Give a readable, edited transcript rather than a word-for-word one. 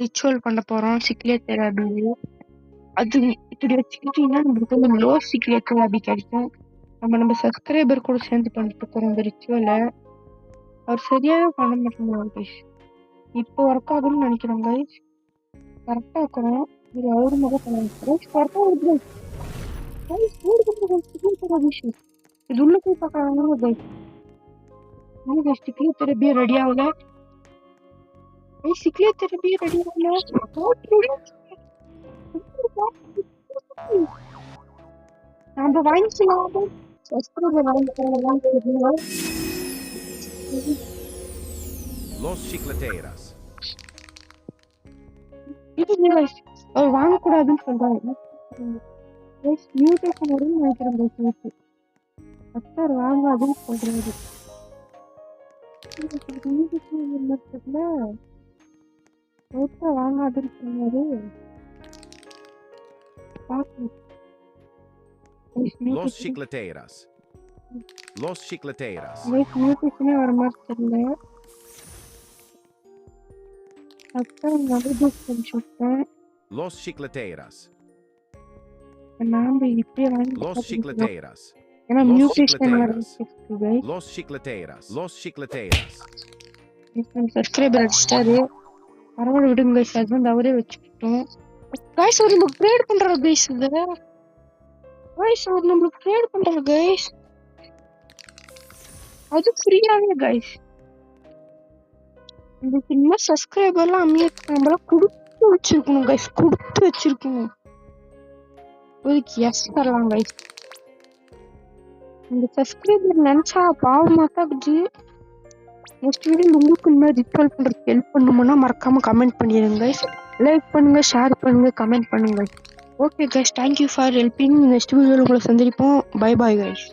Ritual பண்ண போறோம் சிக்லேட் therapy. அது இப்படி வச்சுக்கிட்டீங்கன்னா நம்மளுக்கு வந்து லோ சிக்லேட் தெரபி கிடைக்கும். நம்ம சப்ஸ்கிரைபர் கூட சேர்ந்து பண்ணிட்டு போறோம் இந்த ரிச்சுவலை. அவர் சரியாவே பண்ண மாட்டேங்கிறாங்க கைஸ். இப்போ ஒர்க் ஆகும்னு நினைக்கிறேன் கைஸ். கரெக்டா இருக்கிறோம். இது அவரு மட்டும் பண்ணுவாங்க. இது உள்ள போய் பார்க்கறாங்க கைஸ். சிக்லேட் தெரபி ரெடி ஆகல. சிக்லேட் தெரபி ரெடி ஆகல. நம்ம வாங்கிக்கலாம். சப்ஸ்கிரைபர் வாங்கிக்கலாம். Los Chicleteras. இது guys, அவர் வாங்கக்கூடாதுன்னு சொல்றாங்க. மியூட்டேஷன் வரும்னு நினைக்கிறேன் கைஸ். அத்தர் வாங்காதுன்னு சொல்றாரு. வாங்காதுன்னு சொன்னாரு. Los Chicleteras. Los Chicleteras. மியூட்டேஷனே வர மாதிரி தெரியல. அத்தர் சொல்லிட்டேன். Los Chicleteras. நாம இப்படியே வாங்கி Los Chicleteras. ஏன்னா மியூட்டேஷன் வருது guys. Los Chicleteras. Los Chicleteras. Subscriber அடிச்சிட்டாரு. பரவாயில்ல விடுங்க கைஸ். அது வந்து அவரே வச்சுக்கிட்டோம். கைஸ் அவர் நம்ம ட்ரேட் பண்றாரு கைஸ். இது கைஸ் அவர் நம்மளுக்கு ட்ரேட் பண்றாரு கைஸ். அது ஃப்ரீயாவே கைஸ். இந்த சின்ன சப்ஸ்கிரைபர்லாம் நம்மள கொடுத்து வச்சிருக்கணும் கைஸ். கொடுத்து வச்சிருக்கணும். அதுக்கு எஸ் தரலாம் கைஸ். இந்த சப்ஸ்கிரைபர் நினைச்சா பாவமா தான் இருக்குது. நெக்ஸ்ட் வீடியோ உங்களுக்கு இந்த மாதிரி ரிச்சுவல் பண்றதுக்கு ஹெல்ப் பண்ணுமோனா மறக்காம கமெண்ட் பண்ணிடுங்க கைஸ். லைக் பண்ணுங்க, ஷேர் பண்ணுங்க, கமெண்ட் பண்ணுங்க. Okay guys, thank you for helping. Next வீடியோவில் உங்களை சந்திப்போம். Bye bye guys.